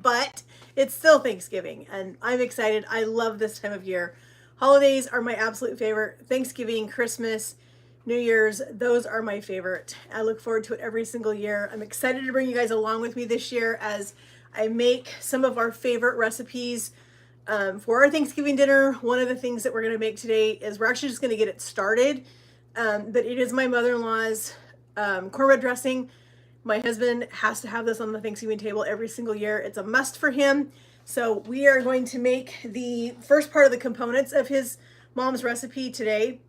but it's still Thanksgiving and I'm excited. I love this time of year. Holidays are my absolute favorite. Thanksgiving, Christmas, New Year's, those are my favorite. I look forward to it every single year. I'm excited to bring you guys along with me this year as I make some of our favorite recipes for our Thanksgiving dinner. One of the things that we're going to make today is we're actually just going to get it started. But it is my mother-in-law's cornbread dressing. My husband has to have this on the Thanksgiving table every single year. It's a must for him. So we are going to make the first part of the components of his mom's recipe today,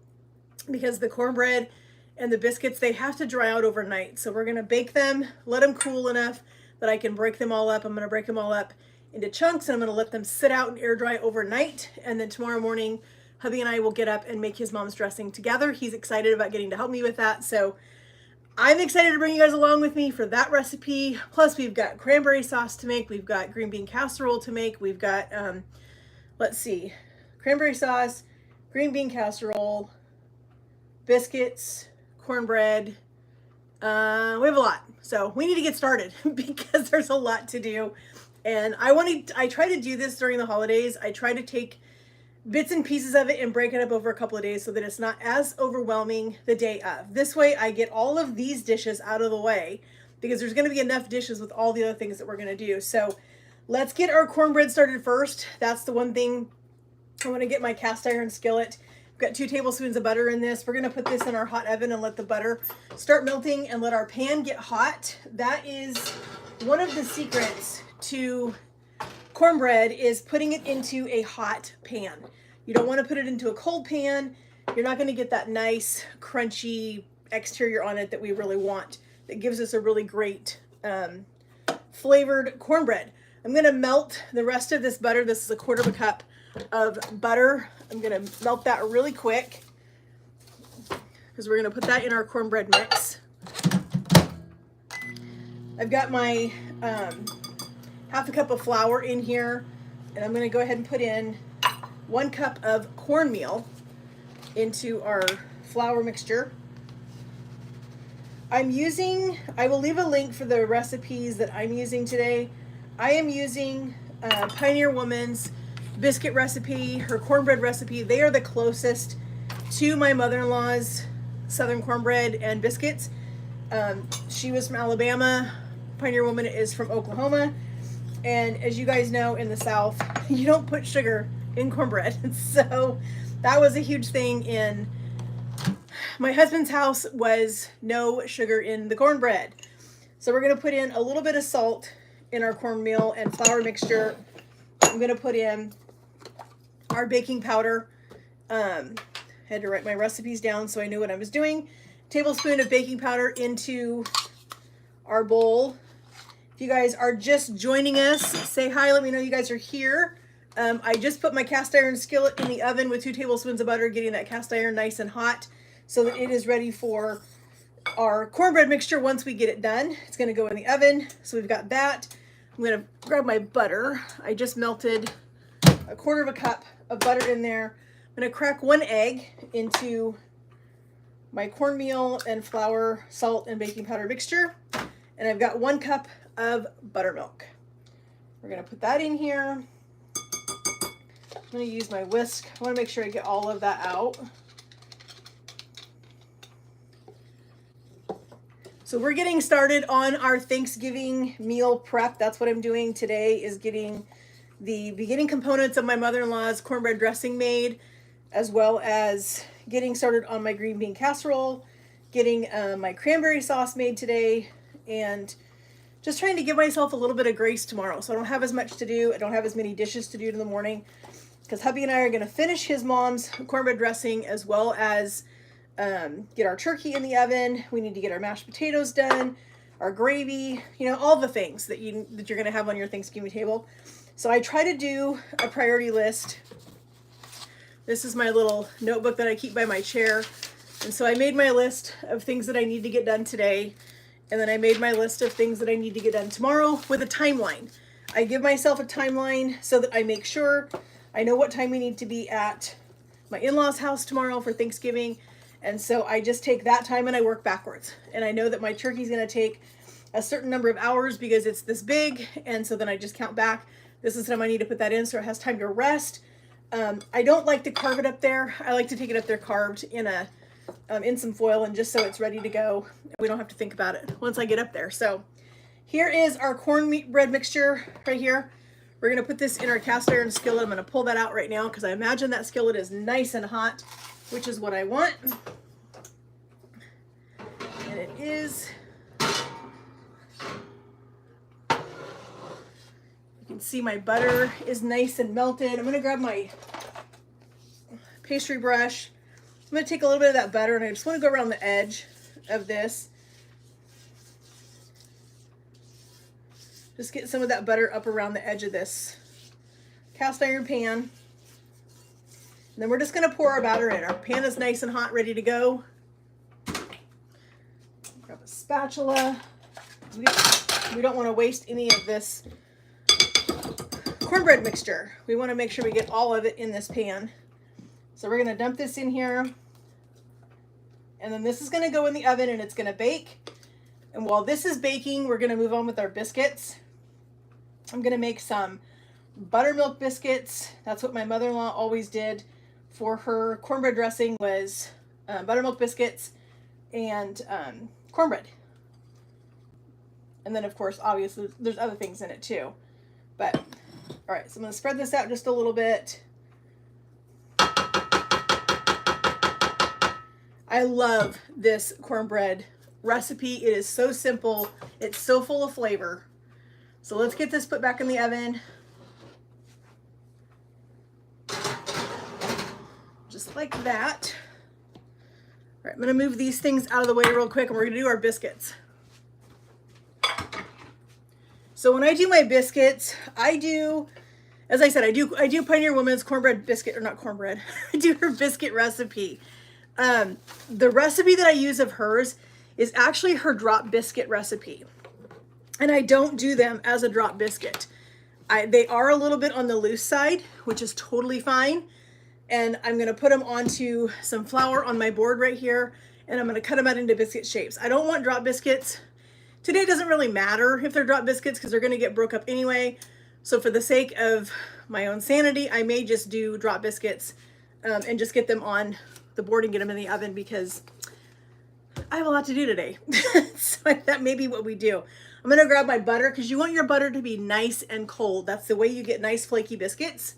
because the cornbread and the biscuits, they have to dry out overnight. So we're gonna bake them, let them cool enough that I can break them all up. I'm gonna break them all up into chunks and I'm gonna let them sit out and air dry overnight. And then tomorrow morning, hubby and I will get up and make his mom's dressing together. He's excited about getting to help me with that. So I'm excited to bring you guys along with me for that recipe. Plus we've got cranberry sauce to make. We've got green bean casserole to make. We've got, let's see, cranberry sauce, green bean casserole, biscuits, cornbread. We have a lot. So we need to get started because there's a lot to do. And I try to do this during the holidays. I try to take bits and pieces of it and break it up over a couple of days so that it's not as overwhelming the day of. This way I get all of these dishes out of the way because there's going to be enough dishes with all the other things that we're going to do. So let's get our cornbread started first. That's the one thing. I want to get my cast iron skillet. I've got 2 tablespoons of butter in this. We're going to put this in our hot oven and let the butter start melting and let our pan get hot. That is one of the secrets to cornbread, is putting it into a hot pan. You don't want to put it into a cold pan. You're not going to get that nice crunchy exterior on it that we really want. That gives us a really great flavored cornbread. I'm going to melt the rest of this butter. This is 1/4 cup of butter. I'm going to melt that really quick because we're going to put that in our cornbread mix. I've got my 1/2 cup of flour in here, and I'm going to go ahead and put in 1 cup of cornmeal into our flour mixture. I will leave a link for the recipes that I'm using today. I am using Pioneer Woman's biscuit recipe, her cornbread recipe. They are the closest to my mother-in-law's southern cornbread and biscuits. She was from Alabama. Pioneer Woman is from Oklahoma. And as you guys know, in the South, you don't put sugar in cornbread. So that was a huge thing in my husband's house, was no sugar in the cornbread. So we're going to put in a little bit of salt in our cornmeal and flour mixture. I'm going to put in our baking powder. Had to write my recipes down so I knew what I was doing. Tablespoon of baking powder into our bowl. If you guys are just joining us, say hi. Let me know you guys are here. I just put my cast iron skillet in the oven with 2 tablespoons of butter, getting that cast iron nice and hot so that it is ready for our cornbread mixture. Once we get it done, it's going to go in the oven. So we've got that. I'm going to grab my butter. I just melted 1/4 cup of butter in there. I'm going to crack 1 egg into my cornmeal and flour, salt, and baking powder mixture. And I've got 1 cup of buttermilk. We're going to put that in here. I'm going to use my whisk. I want to make sure I get all of that out. So we're getting started on our Thanksgiving meal prep. That's what I'm doing today, is getting the beginning components of my mother-in-law's cornbread dressing made, as well as getting started on my green bean casserole, getting my cranberry sauce made today, and just trying to give myself a little bit of grace tomorrow. So I don't have as much to do. I don't have as many dishes to do in the morning, because hubby and I are going to finish his mom's cornbread dressing, as well as get our turkey in the oven. We need to get our mashed potatoes done, our gravy, all the things that you're going to have on your Thanksgiving table. So I try to do a priority list. This is my little notebook that I keep by my chair. And so I made my list of things that I need to get done today. And then I made my list of things that I need to get done tomorrow with a timeline. I give myself a timeline so that I make sure I know what time we need to be at my in-laws' house tomorrow for Thanksgiving. And so I just take that time and I work backwards. And I know that my turkey's going to take a certain number of hours because it's this big, and so then I just count back. This is the time I need to put that in so it has time to rest. I don't like to carve it up there. I like to take it up there carved in some foil, and just so it's ready to go. We don't have to think about it once I get up there. So here is our cornbread mixture right here. We're gonna put this in our cast iron skillet. I'm gonna pull that out right now because I imagine that skillet is nice and hot, which is what I want. And it is. You can see my butter is nice and melted. I'm gonna grab my pastry brush. I'm gonna take a little bit of that butter and I just wanna go around the edge of this. Just get some of that butter up around the edge of this cast iron pan. And then we're just gonna pour our batter in. Our pan is nice and hot, ready to go. Grab a spatula. We don't wanna waste any of this cornbread mixture. We wanna make sure we get all of it in this pan. So we're gonna dump this in here. And then this is gonna go in the oven and it's gonna bake. And while this is baking, we're gonna move on with our biscuits. I'm gonna make some buttermilk biscuits. That's what my mother-in-law always did for her cornbread dressing, was buttermilk biscuits and cornbread. And then of course, obviously there's other things in it too. But, all right, so I'm gonna spread this out just a little bit. I love this cornbread recipe. It is so simple. It's so full of flavor. So let's get this put back in the oven. Just like that. All right, I'm gonna move these things out of the way real quick and we're gonna do our biscuits. So when I do my biscuits, as I said, I do Pioneer Woman's cornbread biscuit, or not cornbread, I do her biscuit recipe. The recipe that I use of hers is actually her drop biscuit recipe. And I don't do them as a drop biscuit. They are a little bit on the loose side, which is totally fine. And I'm gonna put them onto some flour on my board right here, and I'm gonna cut them out into biscuit shapes. I don't want drop biscuits. Today it doesn't really matter if they're drop biscuits because they're gonna get broke up anyway. So for the sake of my own sanity, I may just do drop biscuits and just get them on the board and get them in the oven because I have a lot to do today. So that may be what we do. I'm gonna grab my butter because you want your butter to be nice and cold. That's the way you get nice flaky biscuits.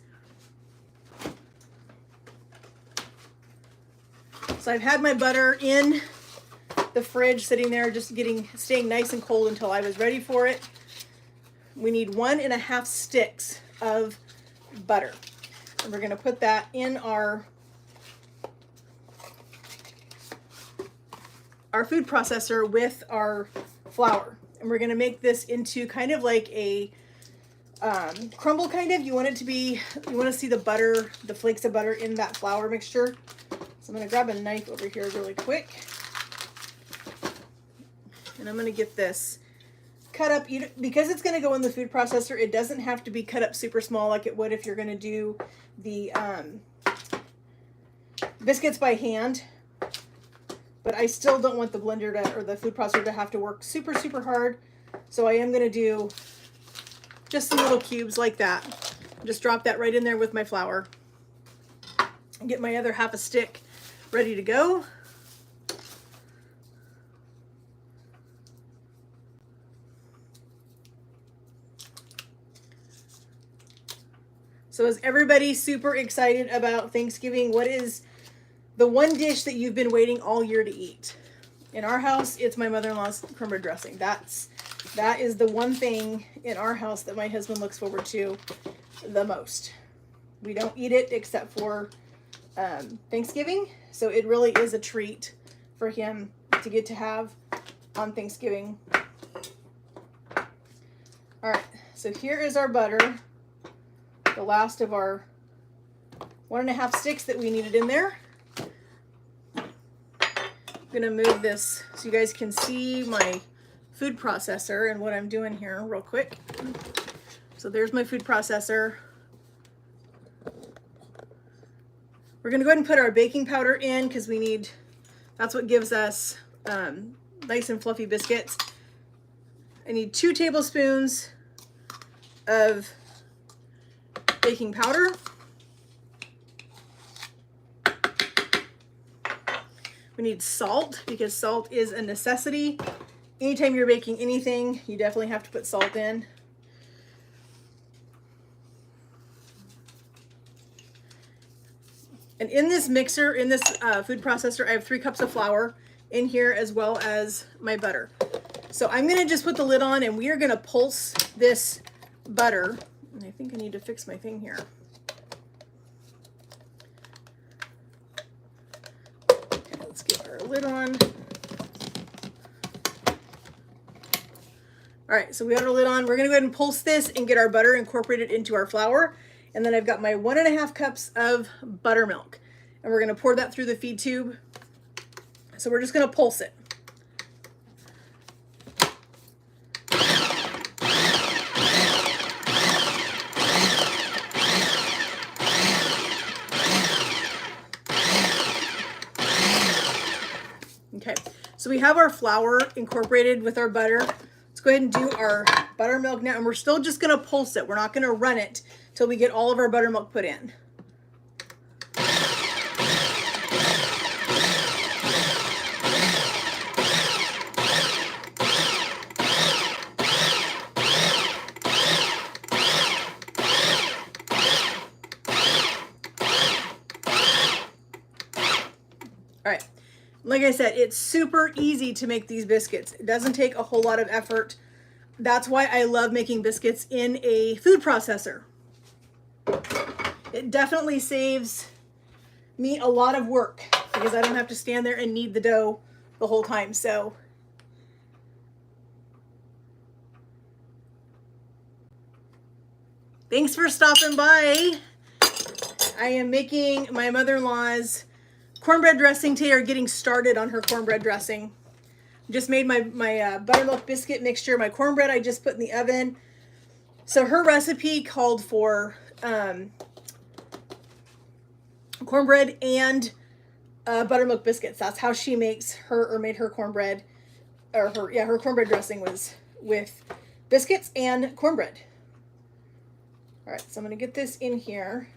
So I've had my butter in the fridge sitting there just staying nice and cold until I was ready for it. We need 1.5 sticks of butter. And we're gonna put that in our food processor with our flour. And we're gonna make this into kind of like a crumble kind of. You want to see the butter, the flakes of butter in that flour mixture. So I'm gonna grab a knife over here really quick. And I'm gonna get this cut up. Because it's gonna go in the food processor, it doesn't have to be cut up super small like it would if you're gonna do the biscuits by hand. But I still don't want the blender or the food processor to have to work super, super hard. So I am gonna do just some little cubes like that. Just drop that right in there with my flour. And get my other 1/2 stick ready to go. So is everybody super excited about Thanksgiving? What is the one dish that you've been waiting all year to eat? In our house, it's my mother-in-law's cornbread dressing. That is the one thing in our house that my husband looks forward to the most. We don't eat it except for Thanksgiving, so it really is a treat for him to get to have on Thanksgiving. All right, so here is our butter, the last of our 1.5 sticks that we needed in there. I'm gonna move this so you guys can see my food processor and what I'm doing here real quick. So there's my food processor. We're gonna go ahead and put our baking powder in because that's what gives us nice and fluffy biscuits. I need 2 tablespoons of baking powder. We need salt because salt is a necessity. Anytime you're baking anything, you definitely have to put salt in. And in this mixer, in this food processor, I have 3 cups of flour in here as well as my butter. So I'm gonna just put the lid on and we are gonna pulse this butter. And I think I need to fix my thing here. Okay, let's get our lid on. All right, so we got our lid on. We're gonna go ahead and pulse this and get our butter incorporated into our flour. And then I've got my 1.5 cups of buttermilk. And we're gonna pour that through the feed tube. So we're just gonna pulse it. Okay, so we have our flour incorporated with our butter. Let's go ahead and do our buttermilk now, and we're still just gonna pulse it. We're not gonna run it till we get all of our buttermilk put in. All right, like I said, it's super easy to make these biscuits. It doesn't take a whole lot of effort. That's why I love making biscuits in a food processor. It definitely saves me a lot of work because I don't have to stand there and knead the dough the whole time. So thanks for stopping by. I am making my mother-in-law's cornbread dressing today, or getting started on her cornbread dressing. Just made my buttermilk biscuit mixture. My cornbread I just put in the oven. So her recipe called for cornbread and buttermilk biscuits. That's how she makes her, or made her cornbread, or her cornbread dressing was with biscuits and cornbread. All right, so I'm gonna get this in here,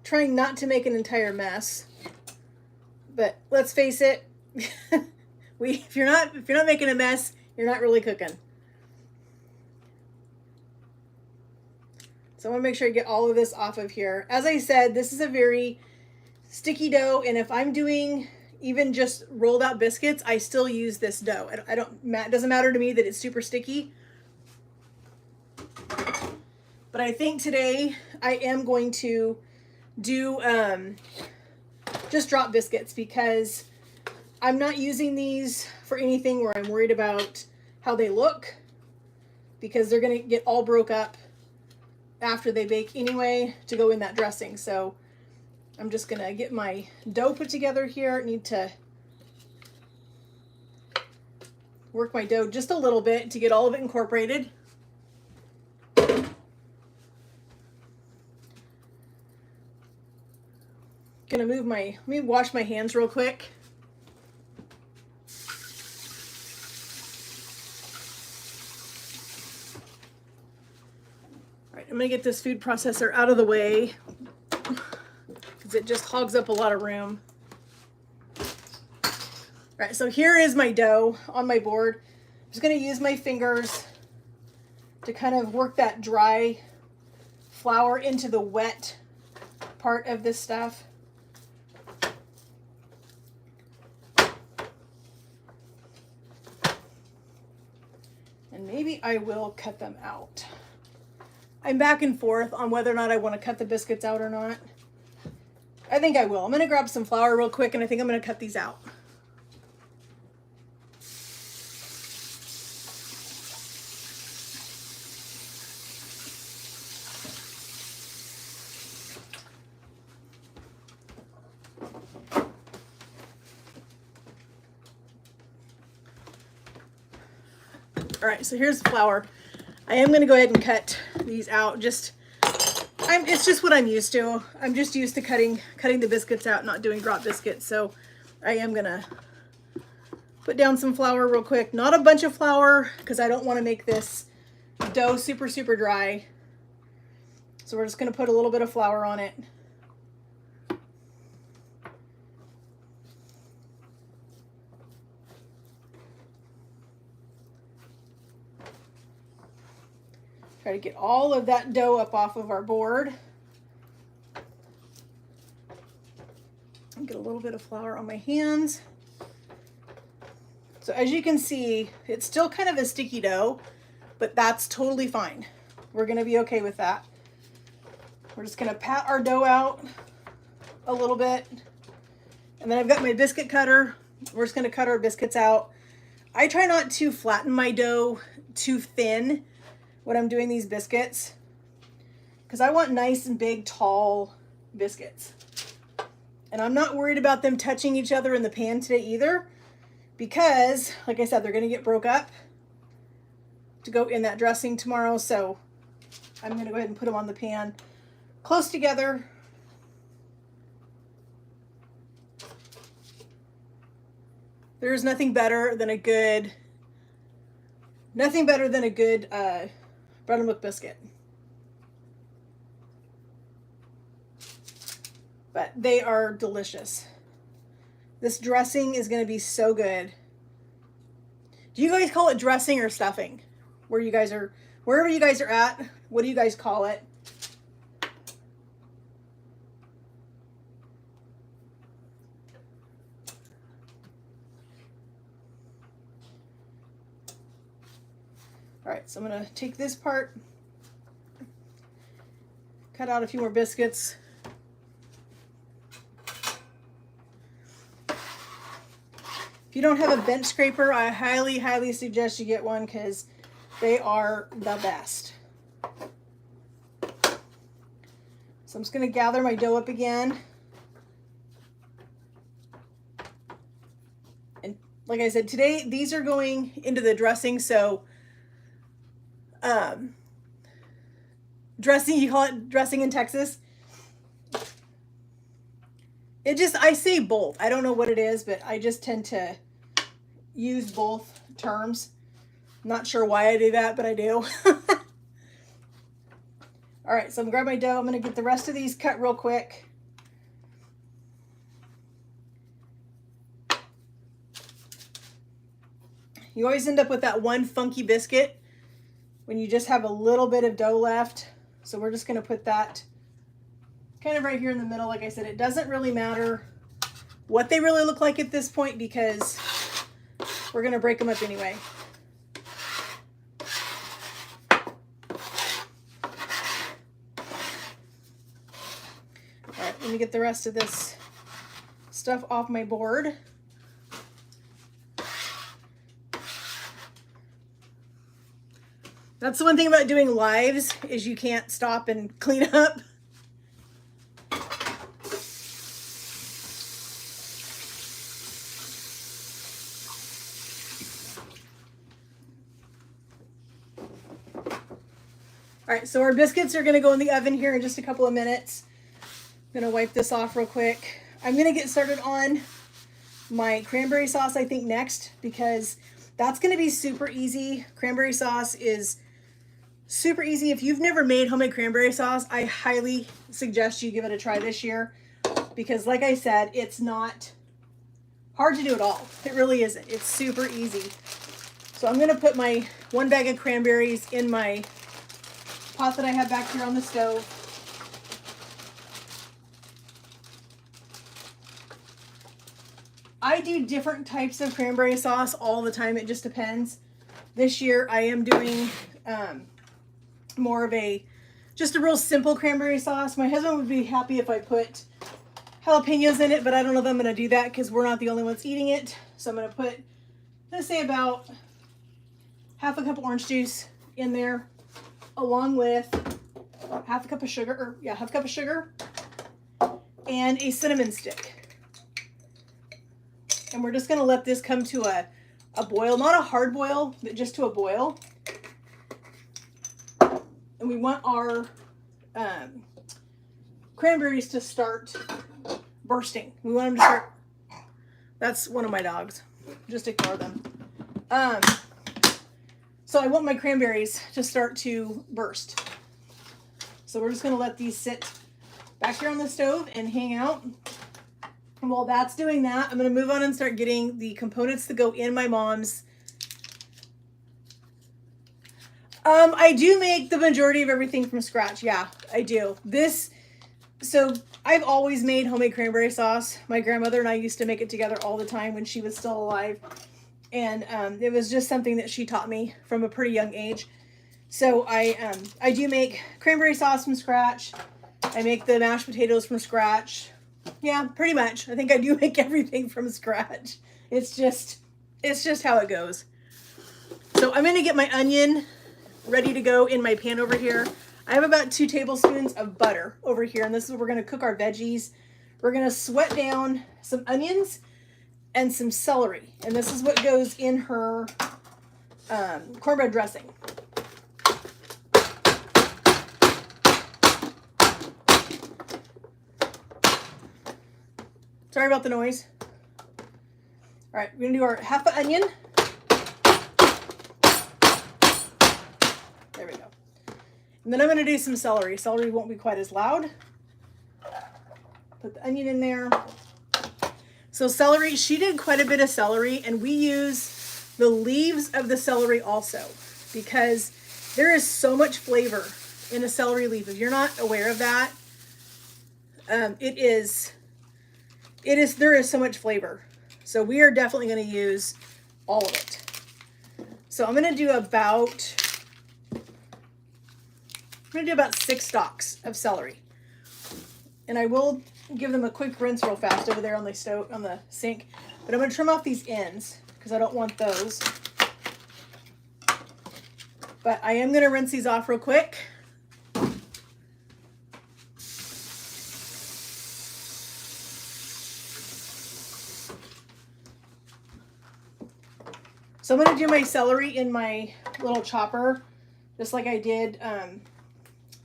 trying not to make an entire mess. But let's face it, if you're not making a mess, you're not really cooking. So I want to make sure I get all of this off of here. As I said, this is a very sticky dough, and if I'm doing even just rolled out biscuits, I still use this dough. It doesn't matter to me that it's super sticky. But I think today I am going to do just drop biscuits because I'm not using these for anything where I'm worried about how they look, because they're gonna get all broke up after they bake anyway to go in that dressing. So I'm just gonna get my dough put together here. I need to work my dough just a little bit to get all of it incorporated. Gonna move let me wash my hands real quick. All right, I'm gonna get this food processor out of the way because it just hogs up a lot of room. All right, so here is my dough on my board. I'm just gonna use my fingers to kind of work that dry flour into the wet part of this stuff. And maybe I will cut them out. I'm back and forth on whether or not I want to cut the biscuits out or not. I think I will. I'm going to grab some flour real quick, and I think I'm going to cut these out. All right, so here's the flour. I am going to go ahead and cut these out. It's just what I'm used to. I'm just used to cutting the biscuits out, not doing drop biscuits. So I am going to Put down some flour real quick. Not a bunch of flour because I don't want to make this dough super, super dry. So we're just going to put a little bit of flour on it. Try to get all of that dough up off of our board. Get a little bit of flour on my hands. So as you can see, it's still kind of a sticky dough, but that's totally fine. We're gonna be okay with that. We're just gonna pat our dough out a little bit. And then I've got my biscuit cutter. We're just gonna cut our biscuits out. I try not to flatten my dough too thin when I'm doing these biscuits, because I want nice and big, tall biscuits. And I'm not worried about them touching each other in the pan today either, because, like I said, they're gonna get broke up to go in that dressing tomorrow. So I'm gonna go ahead and put them on the pan close together. There's nothing better than a good bread and milk biscuit. But they are delicious. This dressing is going to be so good. Do you guys call it dressing or stuffing? Wherever you guys are at, what do you guys call it? All right, so I'm going to take this part, cut out a few more biscuits. If you don't have a bench scraper, I highly, highly suggest you get one because they are the best. So I'm just going to gather my dough up again. And like I said, today these are going into the dressing, so dressing, you call it dressing in Texas. I say both. I don't know what it is, but I just tend to use both terms. Not sure why I do that, but I do. All right, so I'm gonna grab my dough. I'm gonna get the rest of these cut real quick. You always end up with that one funky biscuit when you just have a little bit of dough left. So we're just gonna put that kind of right here in the middle. Like I said, it doesn't really matter what they really look like at this point because we're gonna break them up anyway. All right, let me get the rest of this stuff off my board. That's the one thing about doing lives is you can't stop and clean up. All right, so our biscuits are gonna go in the oven here in just a couple of minutes. I'm gonna wipe this off real quick. I'm gonna get started on my cranberry sauce, I think, next, because that's gonna be super easy. Cranberry sauce is super easy. If you've never made homemade cranberry sauce, I highly suggest you give it a try this year because, like I said, it's not hard to do at all. It really isn't. It's super easy. So I'm gonna put my 1 bag of cranberries in my pot that I have back here on the stove. I do different types of cranberry sauce all the time. It just depends. This year I am doing more of just a real simple cranberry sauce. My husband would be happy if I put jalapenos in it, but I don't know if I'm going to do that because we're not the only ones eating it. So I'm going to put, let's say, about half a cup of orange juice in there, along with half a cup of sugar, and a cinnamon stick. And we're just going to let this come to a boil, not a hard boil, but just to a boil. And we want our cranberries to start bursting. We want them to start, that's one of my dogs. Just ignore them. So I want my cranberries to start to burst. So we're just going to let these sit back here on the stove and hang out. And while that's doing that, I'm going to move on and start getting the components to go in my mom's. I do make the majority of everything from scratch. Yeah, I do. So I've always made homemade cranberry sauce. My grandmother and I used to make it together all the time when she was still alive. And it was just something that she taught me from a pretty young age. So I do make cranberry sauce from scratch. I make the mashed potatoes from scratch. Yeah, pretty much. I think I do make everything from scratch. It's just how it goes. So I'm going to get my onion ready to go in my pan over here. I have about 2 tablespoons of butter over here, and this is where we're going to cook our veggies. We're going to sweat down some onions and some celery, and this is what goes in her cornbread dressing. Sorry about the noise. All right, we're going to do our half an onion. There we go. And then I'm going to do some celery. Celery won't be quite as loud. Put the onion in there. So celery, she did quite a bit of celery, and we use the leaves of the celery also because there is so much flavor in a celery leaf. If you're not aware of that, there is so much flavor. So we are definitely going to use all of it. So I'm going to do about 6 stalks of celery. And I will give them a quick rinse real fast over there on the stove, on the sink. But I'm going to trim off these ends because I don't want those. But I am going to rinse these off real quick. So I'm going to do my celery in my little chopper, just like I did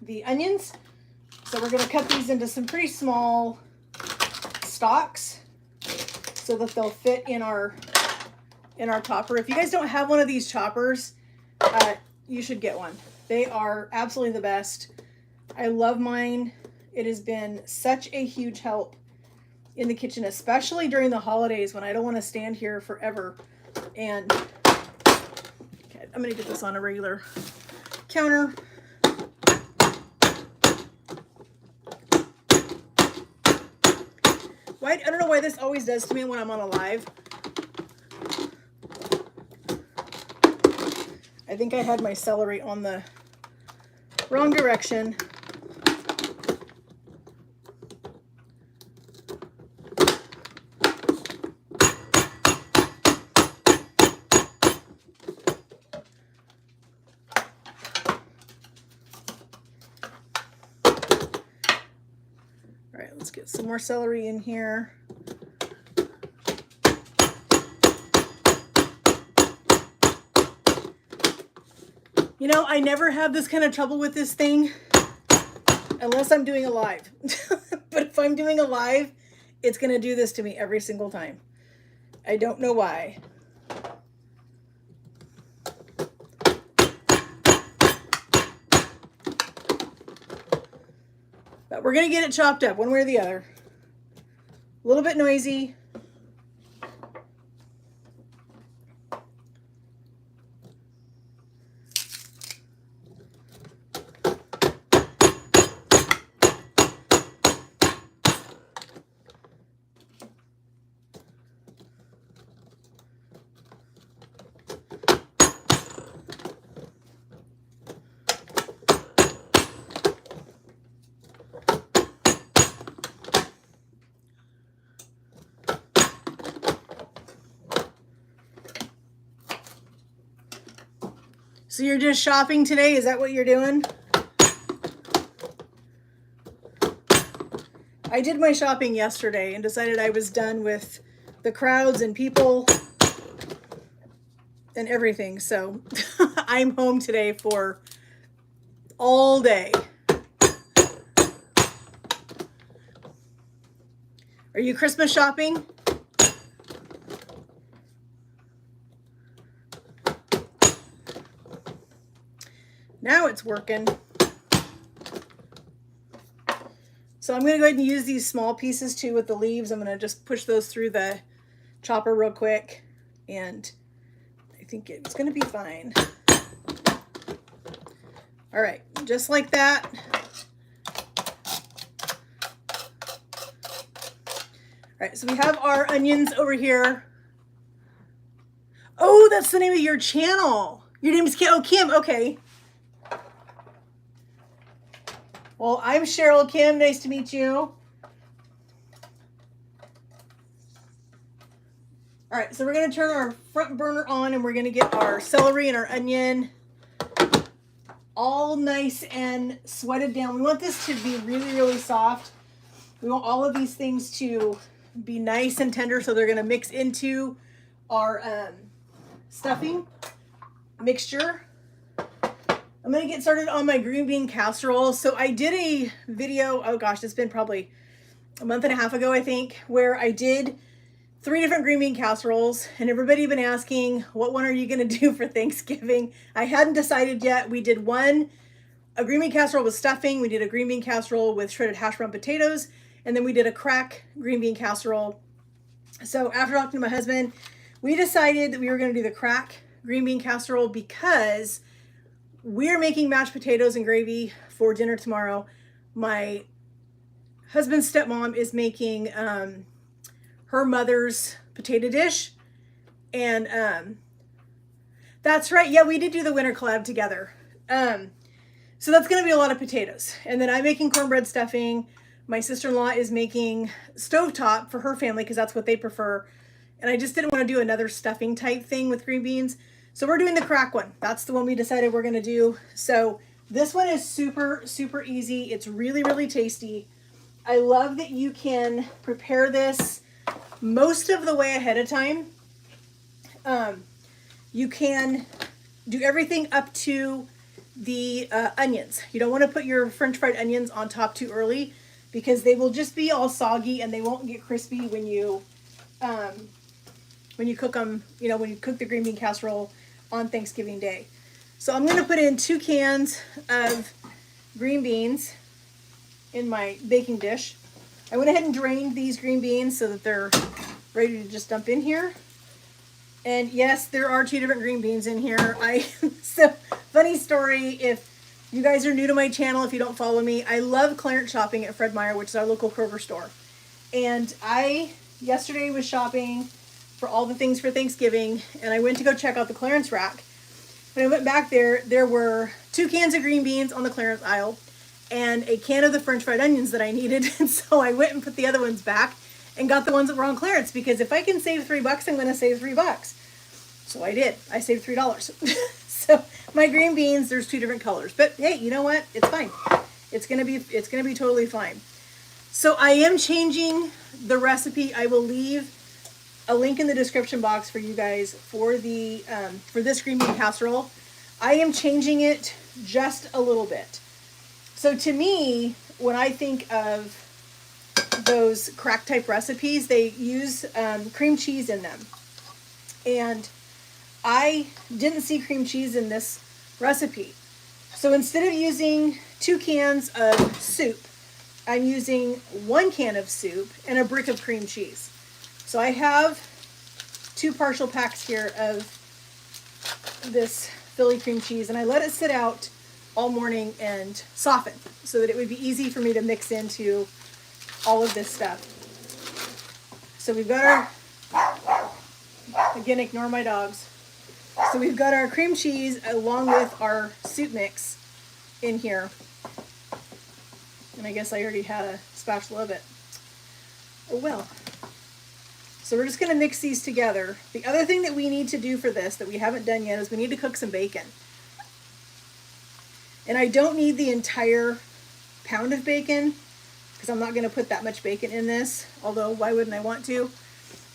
the onions. So we're going to cut these into some pretty small stalks so that they'll fit in our chopper. If you guys don't have one of these choppers, you should get one. They are absolutely the best. I love mine. It has been such a huge help in the kitchen, especially during the holidays when I don't want to stand here forever. And okay, I'm going to get this on a regular counter. I don't know why this always does to me when I'm on a live. I think I had my celery on the wrong direction. Let's get some more celery in here. You know, I never have this kind of trouble with this thing unless I'm doing a live. But if I'm doing a live, it's going to do this to me every single time. I don't know why. But we're going to get it chopped up one way or the other. A little bit noisy. So you're just shopping today? Is that what you're doing? I did my shopping yesterday and decided I was done with the crowds and people and everything. So I'm home today for all day. Are you Christmas shopping? Now it's working. So I'm going to go ahead and use these small pieces too with the leaves. I'm going to just push those through the chopper real quick, and I think it's going to be fine. All right, just like that. All right, so we have our onions over here. Oh, that's the name of your channel. Your name is Kim. Oh, Kim, okay. Well, I'm Cheryl Kim. Nice to meet you. All right, so we're going to turn our front burner on, and we're going to get our celery and our onion all nice and sweated down. We want this to be really, really soft. We want all of these things to be nice and tender, so they're going to mix into our stuffing mixture. I'm going to get started on my green bean casserole. So I did a video, oh gosh, it's been probably a month and a half ago, I think, where I did 3 different green bean casseroles, and everybody been asking, what one are you going to do for Thanksgiving? I hadn't decided yet. We did a green bean casserole with stuffing. We did a green bean casserole with shredded hash brown potatoes, and then we did a crack green bean casserole. So after talking to my husband, we decided that we were going to do the crack green bean casserole because we're making mashed potatoes and gravy for dinner tomorrow. My husband's stepmom is making her mother's potato dish. And that's right. Yeah, we did do the winter collab together. So that's going to be a lot of potatoes. And then I'm making cornbread stuffing. My sister-in-law is making stovetop for her family because that's what they prefer. And I just didn't want to do another stuffing type thing with green beans. So we're doing the crack one. That's the one we decided we're going to do. So this one is super, super easy. It's really, really tasty. I love that you can prepare this most of the way ahead of time. You can do everything up to the onions. You don't want to put your French fried onions on top too early because they will just be all soggy and they won't get crispy when you cook them, you know, when you cook the green bean casserole on Thanksgiving Day. So I'm going to put in 2 cans of green beans in my baking dish. I went ahead and drained these green beans so that they're ready to just dump in here. And yes, there are 2 different green beans in here. So funny story, if you guys are new to my channel, if you don't follow me, I love clearance shopping at Fred Meyer, which is our local Kroger store. And I yesterday was shopping for all the things for Thanksgiving, and I went to go check out the clearance rack. When I went back there were 2 cans of green beans on the clearance aisle and a can of the French fried onions that I needed. And so I went and put the other ones back and got the ones that were on clearance because if I can save $3, I'm going to save $3. So I did. I saved $3. So my green beans, there's 2 different colors, but hey, you know what? It's fine. It's going to be totally fine. So I am changing the recipe. I will leave a link in the description box for you guys for the for this green bean casserole. I am changing it just a little bit. So to me, when I think of those crack type recipes, they use cream cheese in them. And I didn't see cream cheese in this recipe. So instead of using 2 cans of soup, I'm using 1 can of soup and a brick of cream cheese. So I have 2 partial packs here of this Philly cream cheese, and I let it sit out all morning and soften so that it would be easy for me to mix into all of this stuff. So we've got our, again, ignore my dogs. So we've got our cream cheese along with our soup mix in here. And I guess I already had a spatula of it. Oh well. So we're just going to mix these together. The other thing that we need to do for this that we haven't done yet is we need to cook some bacon. And I don't need the entire pound of bacon because I'm not going to put that much bacon in this, although why wouldn't I want to?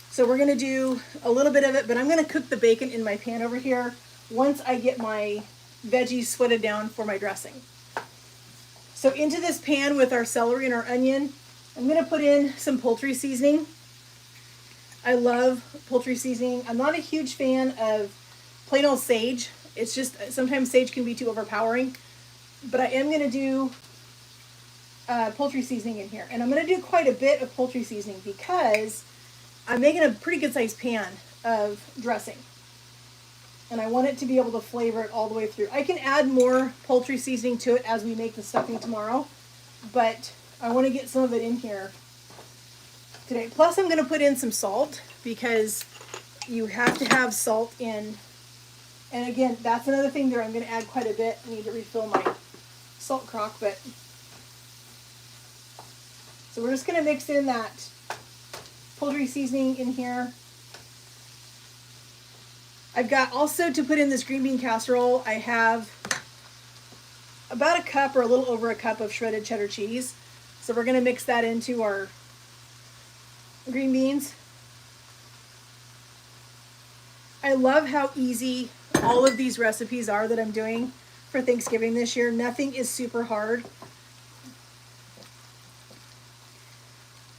So we're going to do a little bit of it, but I'm going to cook the bacon in my pan over here once I get my veggies sweated down for my dressing. So into this pan with our celery and our onion, I'm going to put in some poultry seasoning. I love poultry seasoning. I'm not a huge fan of plain old sage, It's just sometimes sage can be too overpowering. But I am going to do poultry seasoning in here. And I'm going to do quite a bit of poultry seasoning because I'm making a pretty good sized pan of dressing. And I want it to be able to flavor it all the way through. I can add more poultry seasoning to it as we make the stuffing tomorrow, but I want to get some of it in here today. Plus I'm going to put in some salt because you have to have salt in. And again, that's another thing there. I'm going to add quite a bit. I need to refill my salt crock, but so we're just going to mix in that poultry seasoning in here. I've got also to put in this green bean casserole. I have about a cup or a little over a cup of shredded cheddar cheese. So we're going to mix that into our green beans. I love how easy all of these recipes are that I'm doing for Thanksgiving this year. Nothing is super hard.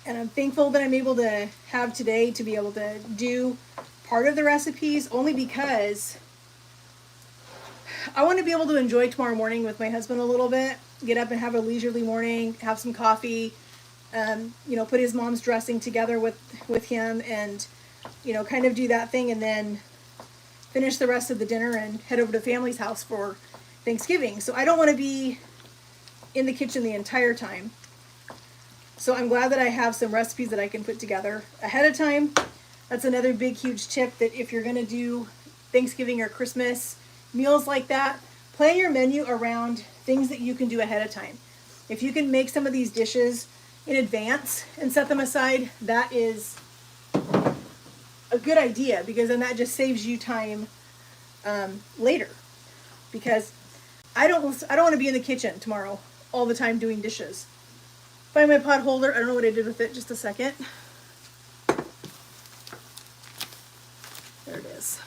And I'm thankful that I'm able to have today to be able to do part of the recipes, only because I want to be able to enjoy tomorrow morning with my husband a little bit, get up and have a leisurely morning, have some coffee, put his mom's dressing together with him, and, kind of do that thing, and then finish the rest of the dinner and head over to family's house for Thanksgiving. So I don't want to be in the kitchen the entire time. So I'm glad that I have some recipes that I can put together ahead of time. That's another big, huge tip, that if you're going to do Thanksgiving or Christmas meals like that, plan your menu around things that you can do ahead of time. If you can make some of these dishes in advance and set them aside, that is a good idea, because then that just saves you time later. Because I don't want to be in the kitchen tomorrow all the time doing dishes. Find my pot holder. I don't know what I did with it. Just a second. There it is.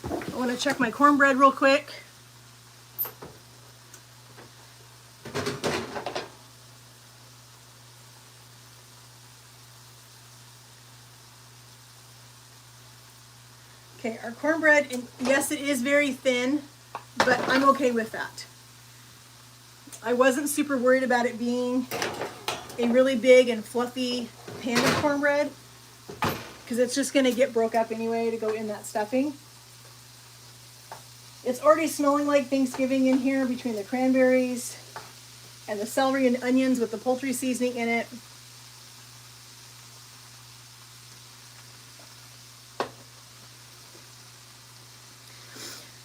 I want to check my cornbread real quick. Okay, our cornbread, and yes, it is very thin, but I'm okay with that. I wasn't super worried about it being a really big and fluffy pan of cornbread, because it's just going to get broke up anyway to go in that stuffing. It's already smelling like Thanksgiving in here between the cranberries and the celery and onions with the poultry seasoning in it.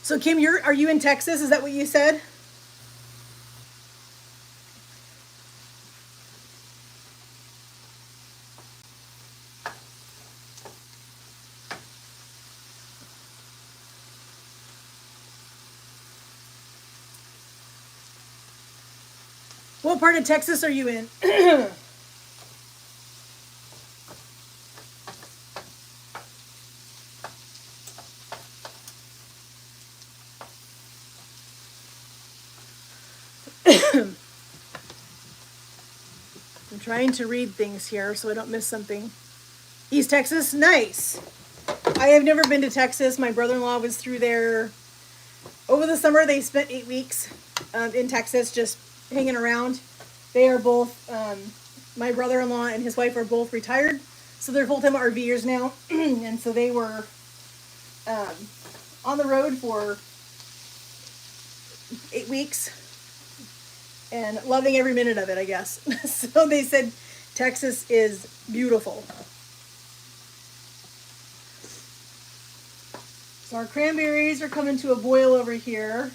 So Kim, are you in Texas? Is that what you said? What part of Texas are you in? I'm trying to read things here so I don't miss something. East Texas, nice. I have never been to Texas. My brother-in-law was through there over the summer. They spent 8 weeks in Texas just hanging around. They are both, my brother-in-law and his wife are both retired, so they're full-time RVers now. And so they were on the road for 8 weeks and loving every minute of it, I guess. So they said Texas is beautiful. So our cranberries are coming to a boil over here.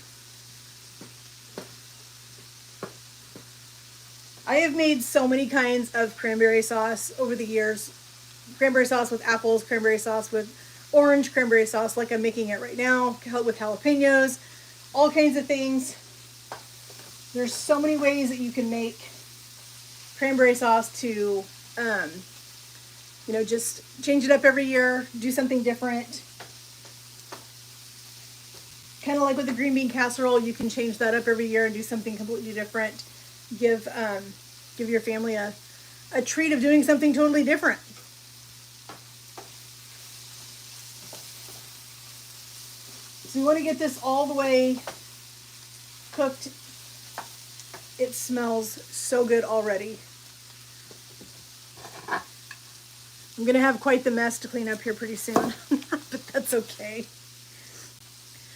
I have made so many kinds of cranberry sauce over the years. Cranberry sauce with apples, cranberry sauce with orange, cranberry sauce like I'm making it right now, with jalapenos, all kinds of things. There's so many ways that you can make cranberry sauce to, just change it up every year, do something different. Kind of like with the green bean casserole, you can change that up every year and do something completely different. Give your family a treat of doing something totally different. So we want to get this all the way cooked. It smells so good already. I'm going to have quite the mess to clean up here pretty soon, but that's okay.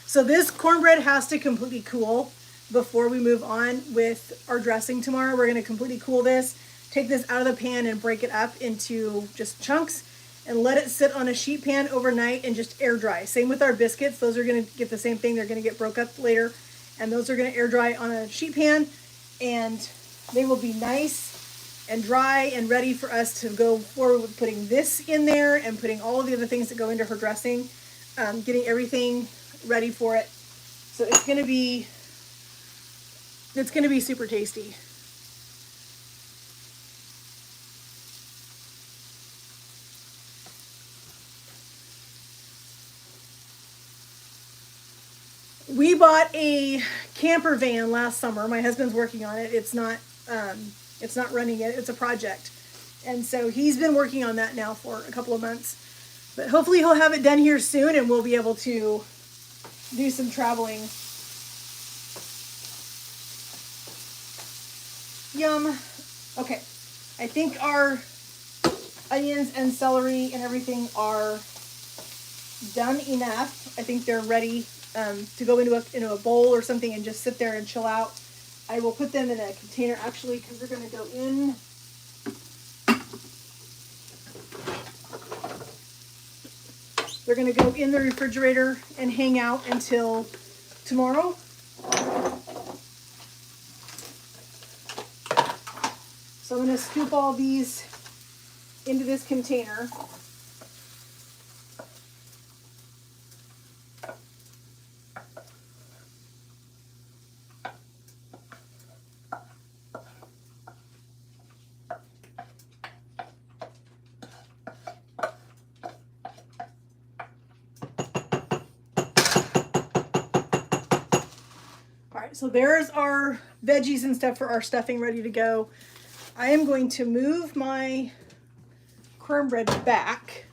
So this cornbread has to completely cool before we move on with our dressing tomorrow. We're going to completely cool this, take this out of the pan and break it up into just chunks and let it sit on a sheet pan overnight and just air dry. Same with our biscuits. Those are going to get the same thing. They're going to get broke up later, and those are going to air dry on a sheet pan, and they will be nice and dry and ready for us to go forward with putting this in there and putting all of the other things that go into her dressing, getting everything ready for it. So it's going to be super tasty. We bought a camper van last summer. My husband's working on it. It's not running yet. It's a project. And so he's been working on that now for a couple of months. But hopefully he'll have it done here soon and we'll be able to do some traveling. Yum. Okay. I think our onions and celery and everything are done enough. I think they're ready to go into a bowl or something and just sit there and chill out. I will put them in a container actually because they're going to go in. They're going to go in the refrigerator and hang out until tomorrow. So I'm going to scoop all these into this container. So there's our veggies and stuff for our stuffing ready to go. I am going to move my cornbread back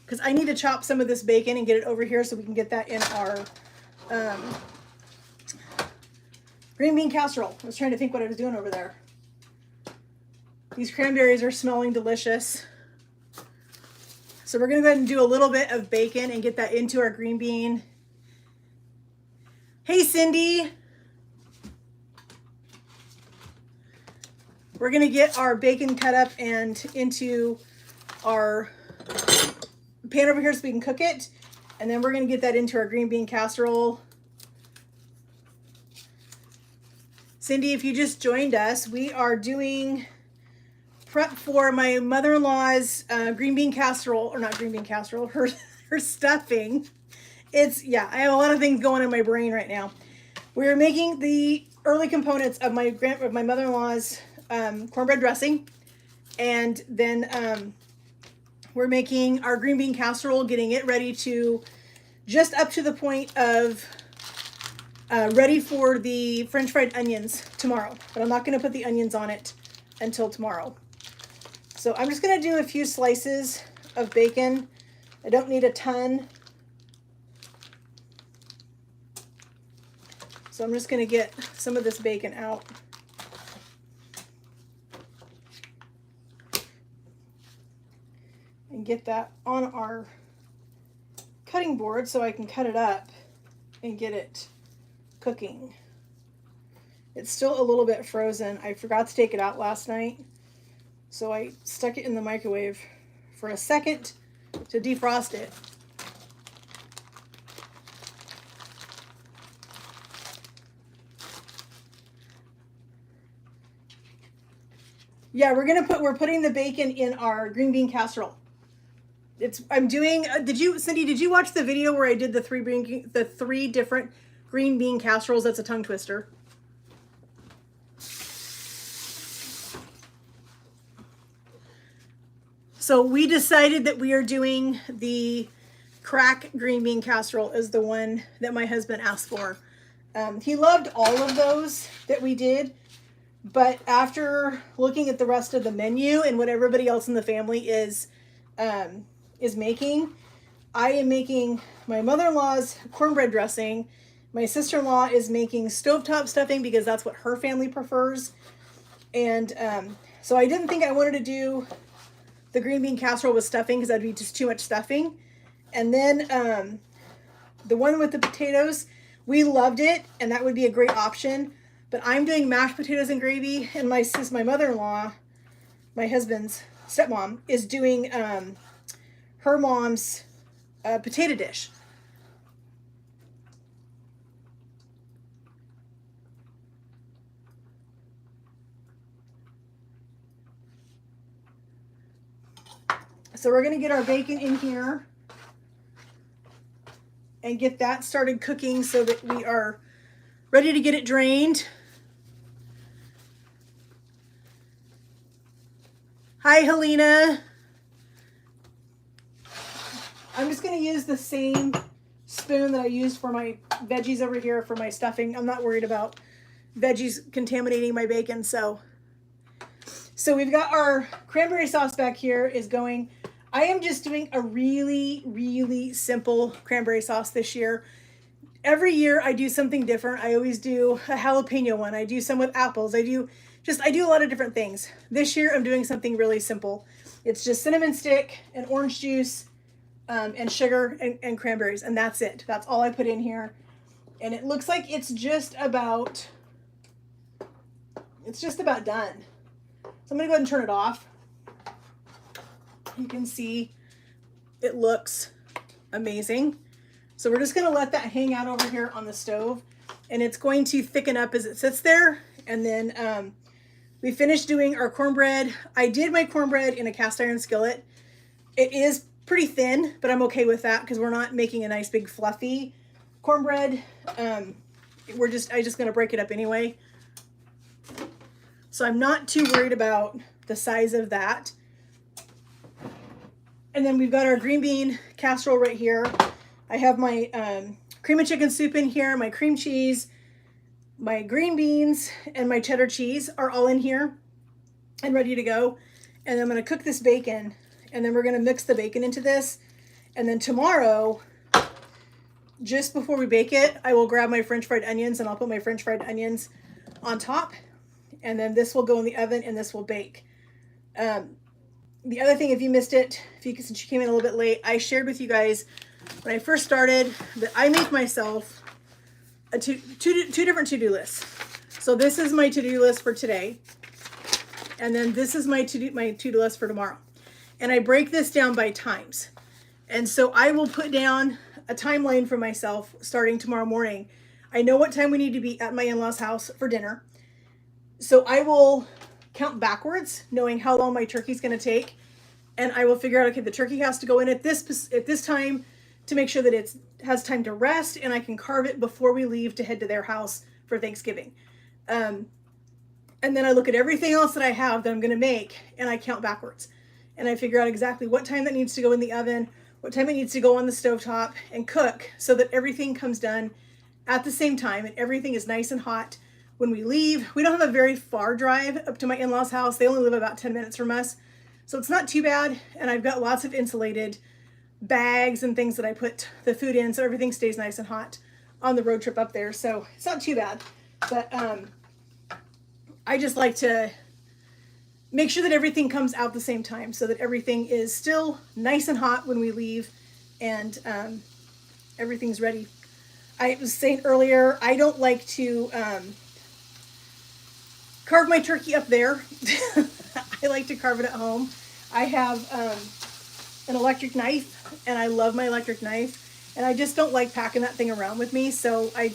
because I need to chop some of this bacon and get it over here so we can get that in our green bean casserole. I was trying to think what I was doing over there. These cranberries are smelling delicious. So we're going to go ahead and do a little bit of bacon and get that into our green bean. Hey, Cindy. We're going to get our bacon cut up and into our pan over here so we can cook it. And then we're going to get that into our green bean casserole. Cindy, if you just joined us, we are doing prep for my mother-in-law's green bean casserole, or not green bean casserole, her stuffing. I have a lot of things going in my brain right now. We're making the early components of my mother-in-law's cornbread dressing, and then we're making our green bean casserole, getting it ready to just up to the point of ready for the French fried onions tomorrow. But I'm not going to put the onions on it until tomorrow. So I'm just going to do a few slices of bacon. I don't need a ton. So I'm just going to get some of this bacon out. And get that on our cutting board so I can cut it up and get it cooking. It's still a little bit frozen. I forgot to take it out last night, so I stuck it in the microwave for a second to defrost it. Yeah, we're putting the bacon in our green bean casserole. Cindy, did you watch the video where I did the three different green bean casseroles? That's a tongue twister. So we decided that we are doing the crack green bean casserole as the one that my husband asked for. He loved all of those that we did, but after looking at the rest of the menu and what everybody else in the family is making, I am making my mother-in-law's cornbread dressing. My sister-in-law is making stovetop stuffing because that's what her family prefers. And so I didn't think I wanted to do the green bean casserole with stuffing because that'd be just too much stuffing. And then the one with the potatoes, we loved it, and that would be a great option. But I'm doing mashed potatoes and gravy, and my mother-in-law, my husband's stepmom, is doing her mom's potato dish. So we're going to get our bacon in here and get that started cooking so that we are ready to get it drained. Hi, Helena. I'm just going to use the same spoon that I used for my veggies over here for my stuffing. I'm not worried about veggies contaminating my bacon. So we've got our cranberry sauce back here is going. I am just doing a really, really simple cranberry sauce this year. Every year I do something different. I always do a jalapeno one. I do some with apples. I do a lot of different things. This year I'm doing something really simple. It's just cinnamon stick and orange juice and sugar and cranberries, and that's it. That's all I put in here. And it looks like it's just about done. So I'm gonna go ahead and turn it off. You can see it looks amazing. So we're just gonna let that hang out over here on the stove, and it's going to thicken up as it sits there. And then we finished doing our cornbread. I did my cornbread in a cast iron skillet. It is pretty thin, but I'm okay with that because we're not making a nice big fluffy cornbread. I just gonna break it up anyway. So I'm not too worried about the size of that. And then we've got our green bean casserole right here. I have my cream and chicken soup in here, my cream cheese, my green beans, and my cheddar cheese are all in here and ready to go. And I'm gonna cook this bacon, and then we're gonna mix the bacon into this. And then tomorrow, just before we bake it, I will grab my French fried onions and I'll put my French fried onions on top. And then this will go in the oven and this will bake. The other thing, if you missed it, since you came in a little bit late, I shared with you guys when I first started that I make myself two different to-do lists. So this is my to-do list for today, and then this is my to-do list for tomorrow. And I break this down by times. And so I will put down a timeline for myself starting tomorrow morning. I know what time we need to be at my in-laws' house for dinner. So I will count backwards, knowing how long my turkey's going to take, and I will figure out, okay, the turkey has to go in at this time to make sure that it has time to rest, and I can carve it before we leave to head to their house for Thanksgiving. And then I look at everything else that I have that I'm going to make, and I count backwards, and I figure out exactly what time that needs to go in the oven, what time it needs to go on the stovetop and cook, so that everything comes done at the same time and everything is nice and hot when we leave. We don't have a very far drive up to my in-laws' house. They only live about 10 minutes from us. So it's not too bad. And I've got lots of insulated bags and things that I put the food in, so everything stays nice and hot on the road trip up there. So it's not too bad. But I just like to make sure that everything comes out the same time so that everything is still nice and hot when we leave, and everything's ready. I was saying earlier, I don't like to carve my turkey up there. I like to carve it at home. I have an electric knife, and I love my electric knife, and I just don't like packing that thing around with me. So I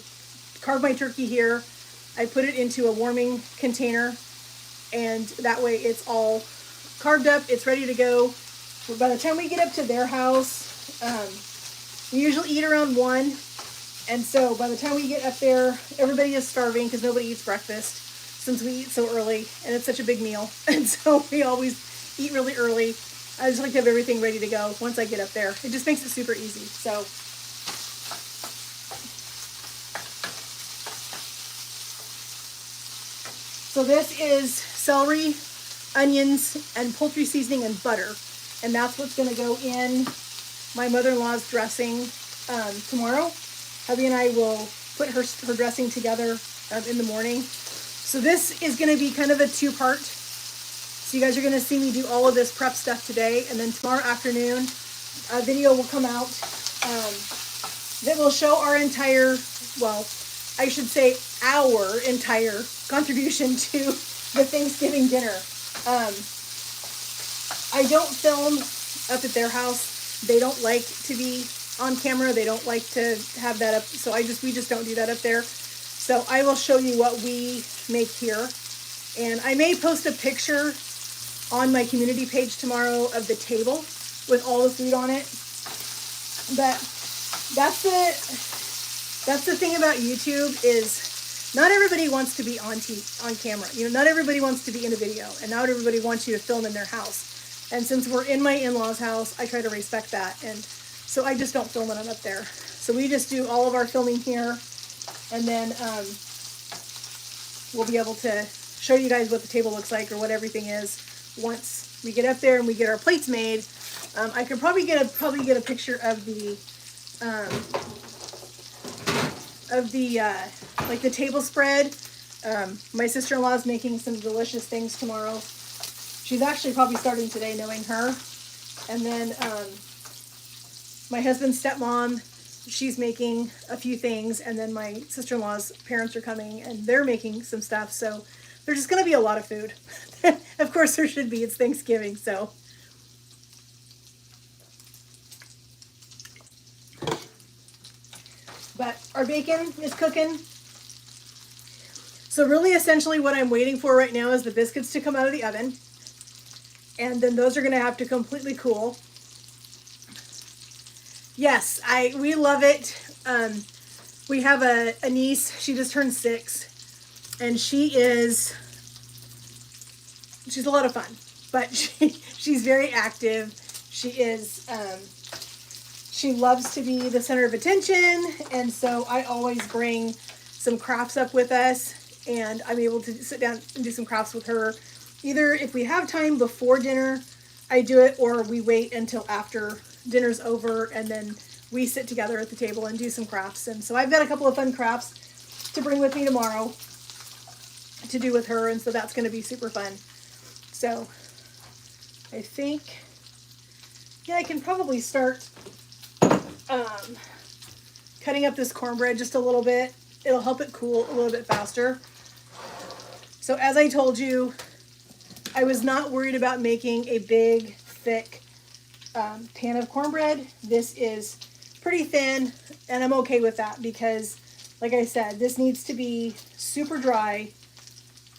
carve my turkey here. I put it into a warming container, and that way it's all carved up. It's ready to go. By the time we get up to their house, we usually eat around 1. And so by the time we get up there, everybody is starving because nobody eats breakfast since we eat so early, and it's such a big meal. And so we always eat really early. I just like to have everything ready to go once I get up there. It just makes it super easy. So this is celery, onions, and poultry seasoning and butter. And that's what's going to go in my mother-in-law's dressing tomorrow. Hubby and I will put her dressing together in the morning. So this is going to be kind of a two-part. So you guys are going to see me do all of this prep stuff today, and then tomorrow afternoon a video will come out that will show our entire, well, I should say our entire contribution to the Thanksgiving dinner. I don't film up at their house. They don't like to be on camera. They don't like to have that up. So we just don't do that up there. So I will show you what we make here. And I may post a picture on my community page tomorrow of the table with all the food on it. But that's the thing about YouTube is not everybody wants to be on camera. You know, not everybody wants to be in a video, and not everybody wants you to film in their house. And since we're in my in-laws' house, I try to respect that. And so I just don't film when I'm up there. So we just do all of our filming here, and then we'll be able to show you guys what the table looks like or what everything is once we get up there and we get our plates made. I could probably get a picture of the like the table spread. My sister-in-law is making some delicious things tomorrow. She's actually probably starting today, knowing her. And then my husband's stepmom, she's making a few things, and then my sister-in-law's parents are coming and they're making some stuff. So there's just going to be a lot of food. Of course there should be. It's Thanksgiving, so. But our bacon is cooking. So really essentially what I'm waiting for right now is the biscuits to come out of the oven. And then those are going to have to completely cool. Yes, we love it. We have a niece. She just turned 6. And she's a lot of fun. But she's very active. She loves to be the center of attention. And so I always bring some crafts up with us. And I'm able to sit down and do some crafts with her. Either if we have time before dinner, I do it, or we wait until after dinner's over and then we sit together at the table and do some crafts. And so I've got a couple of fun crafts to bring with me tomorrow to do with her, and so that's going to be super fun. So I think, yeah, I can probably start cutting up this cornbread just a little bit. It'll help it cool a little bit faster. So as I told you, I was not worried about making a big, thick pan of cornbread. This is pretty thin, and I'm okay with that because, like I said, this needs to be super dry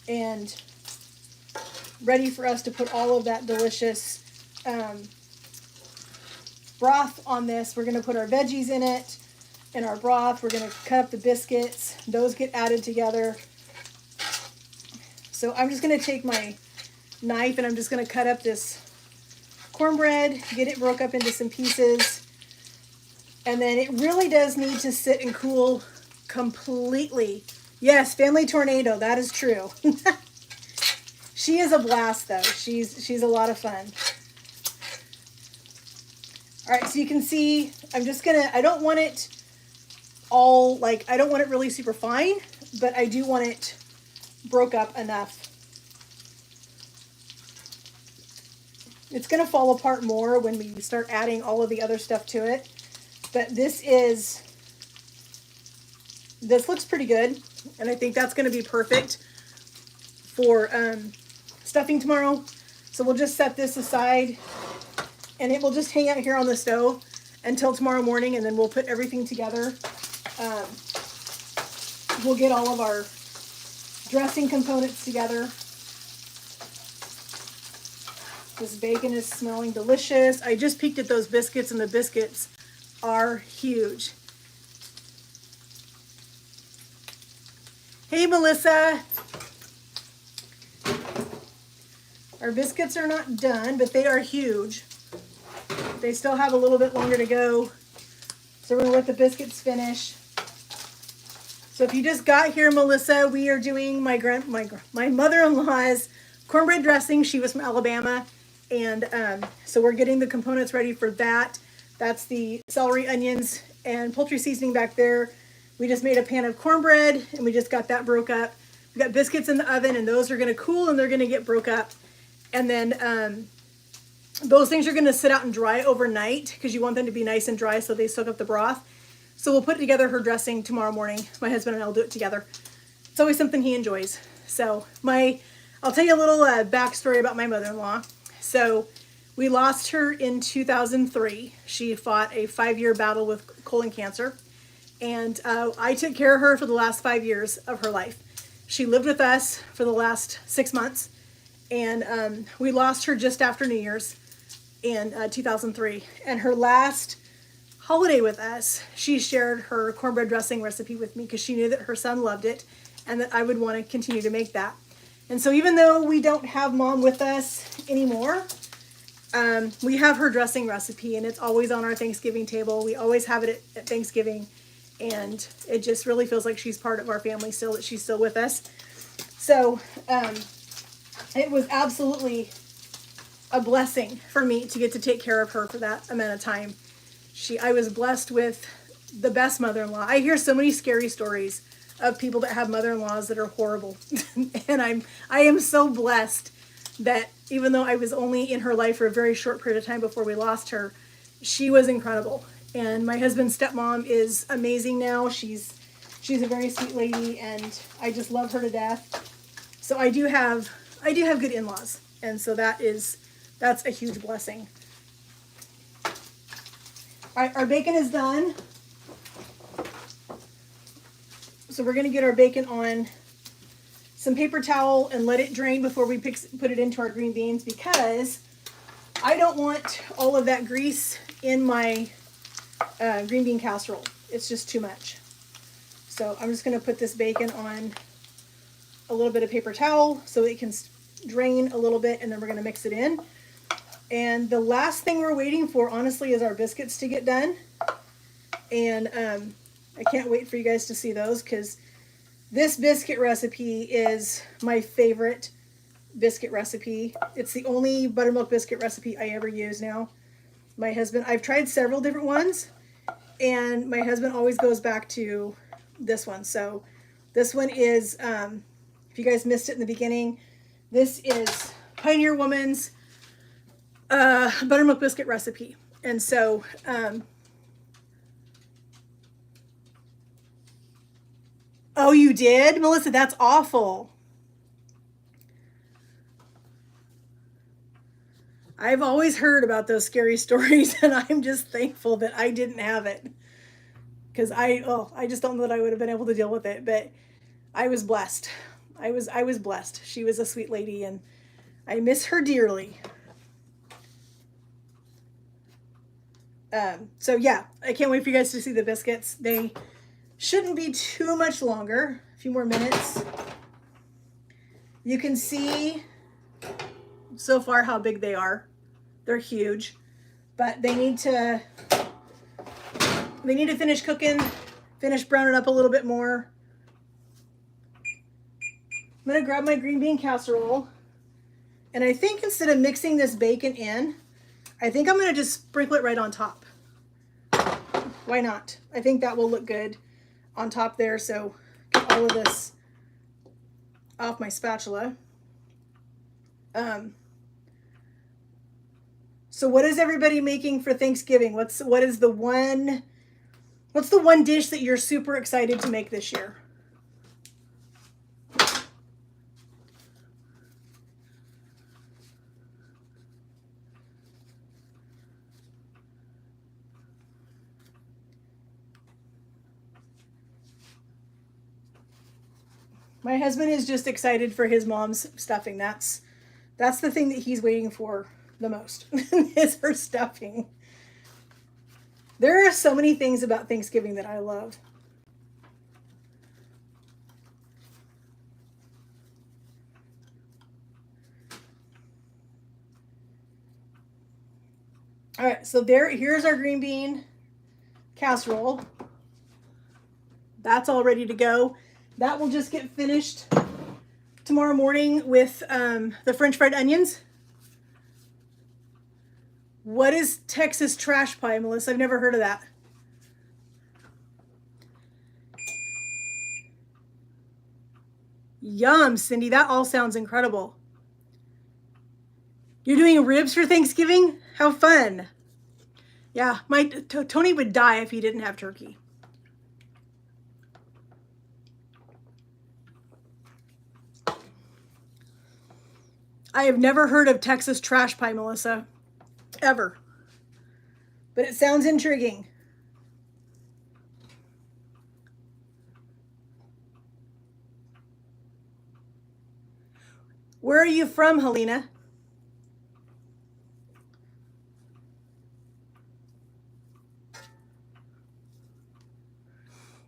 and ready for us to put all of that delicious broth on this. We're going to put our veggies in it, in our broth. We're going to cut up the biscuits. Those get added together. So I'm just going to take my knife and I'm just going to cut up this cornbread, get it broke up into some pieces, and then it really does need to sit and cool completely. Yes, family tornado, that is true. She is a blast though. She's a lot of fun. All right, so you can see I don't want it all, I don't want it really super fine, but I do want it broke up enough. It's going to fall apart more when we start adding all of the other stuff to it. But this looks pretty good. And I think that's going to be perfect for stuffing tomorrow. So we'll just set this aside. And it will just hang out here on the stove until tomorrow morning. And then we'll put everything together. We'll get all of our dressing components together. This bacon is smelling delicious. I just peeked at those biscuits, and the biscuits are huge. Hey, Melissa. Our biscuits are not done, but they are huge. They still have a little bit longer to go. So we're going to let the biscuits finish. So if you just got here, Melissa, we are doing my mother-in-law's cornbread dressing. She was from Alabama. And so we're getting the components ready for that. That's the celery, onions, and poultry seasoning back there. We just made a pan of cornbread and we just got that broke up. We got biscuits in the oven and those are gonna cool and they're gonna get broke up. And then those things are gonna sit out and dry overnight because you want them to be nice and dry so they soak up the broth. So we'll put together her dressing tomorrow morning. My husband and I will do it together. It's always something he enjoys. So I'll tell you a little backstory about my mother-in-law. So we lost her in 2003. She fought a 5-year battle with colon cancer. And I took care of her for the last 5 years of her life. She lived with us for the last 6 months. And we lost her just after New Year's in 2003. And her last holiday with us, she shared her cornbread dressing recipe with me because she knew that her son loved it and that I would want to continue to make that. And so even though we don't have Mom with us anymore, we have her dressing recipe and it's always on our Thanksgiving table. We always have it at Thanksgiving, and it just really feels like she's part of our family still, that she's still with us. So it was absolutely a blessing for me to get to take care of her for that amount of time. I was blessed with the best mother-in-law. I hear so many scary stories of people that have mother-in-laws that are horrible. And I am so blessed that even though I was only in her life for a very short period of time before we lost her, she was incredible. And my husband's stepmom is amazing now. She's a very sweet lady and I just love her to death. So I do have good in-laws. And so that's a huge blessing. All right, our bacon is done. So we're going to get our bacon on some paper towel and let it drain before we put it into our green beans, because I don't want all of that grease in my green bean casserole. It's just too much. So I'm just going to put this bacon on a little bit of paper towel so it can drain a little bit, and then we're going to mix it in. And the last thing we're waiting for, honestly, is our biscuits to get done. And I can't wait for you guys to see those, because this biscuit recipe is my favorite biscuit recipe. It's the only buttermilk biscuit recipe I ever use now. I've tried several different ones, and my husband always goes back to this one. So this one is, if you guys missed it in the beginning, this is Pioneer Woman's buttermilk biscuit recipe. And so oh, you did? Melissa, that's awful. I've always heard about those scary stories, and I'm just thankful that I didn't have it. Because I just don't know that I would have been able to deal with it, but I was blessed. I was blessed. She was a sweet lady, and I miss her dearly. So yeah, I can't wait for you guys to see the biscuits. They shouldn't be too much longer, a few more minutes. You can see so far how big they are. They're huge, but they need to finish cooking, finish browning up a little bit more. I'm gonna grab my green bean casserole, and I think instead of mixing this bacon in, I think I'm gonna just sprinkle it right on top. Why not? I think that will look good on top there. So get all of this off my spatula. So what is everybody making for Thanksgiving? What's the one dish that you're super excited to make this year? My husband is just excited for his mom's stuffing. That's the thing that he's waiting for the most, is her stuffing. There are so many things about Thanksgiving that I love. All right, so here's our green bean casserole. That's all ready to go. That will just get finished tomorrow morning with the French fried onions. What is Texas trash pie, Melissa? I've never heard of that. Yum, Cindy. That all sounds incredible. You're doing ribs for Thanksgiving? How fun. Yeah, Tony would die if he didn't have turkey. I have never heard of Texas trash pie, Melissa. Ever. But it sounds intriguing. Where are you from, Helena?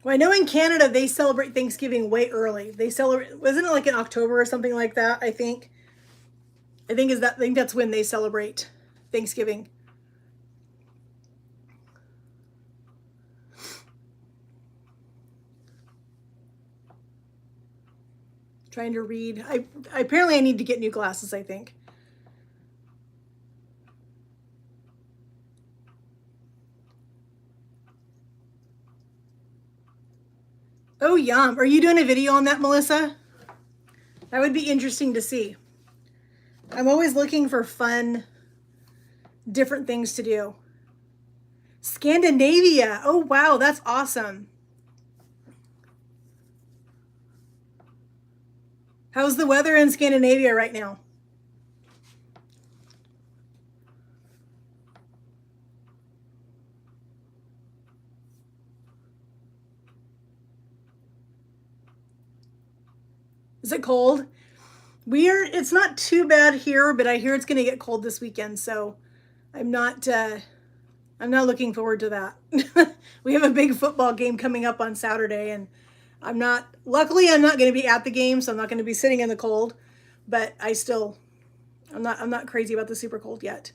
Well, I know in Canada they celebrate Thanksgiving way early. They celebrate, wasn't it like in October or something like that? I think that's when they celebrate Thanksgiving. Trying to read. Apparently I need to get new glasses, I think. Oh, yum. Are you doing a video on that, Melissa? That would be interesting to see. I'm always looking for fun, different things to do. Scandinavia. Oh, wow. That's awesome. How's the weather in Scandinavia right now? Is it cold? It's not too bad here, but I hear it's going to get cold this weekend, so I'm not looking forward to that. We have a big football game coming up on Saturday, and luckily I'm not going to be at the game, so I'm not going to be sitting in the cold, but I'm not crazy about the super cold yet.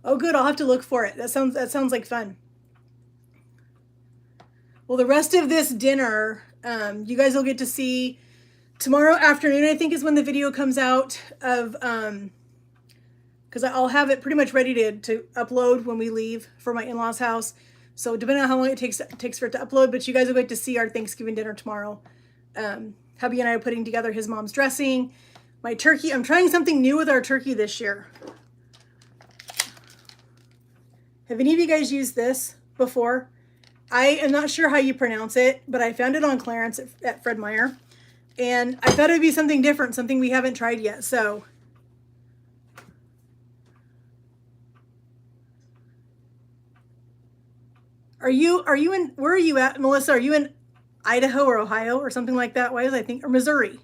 Oh, good. I'll have to look for it. That sounds like fun. Well, the rest of this dinner, you guys will get to see tomorrow afternoon, I think is when the video comes out of, because I'll have it pretty much ready to upload when we leave for my in-laws' house. So depending on how long it takes for it to upload, but you guys will get to see our Thanksgiving dinner tomorrow. Hubby and I are putting together his mom's dressing, my turkey. I'm trying something new with our turkey this year. Have any of you guys used this before? I am not sure how you pronounce it, but I found it on clearance at Fred Meyer. And I thought it would be something different, something we haven't tried yet. So where are you at, Melissa? Are you in Idaho or Ohio or something like that? Why was I think, or Missouri?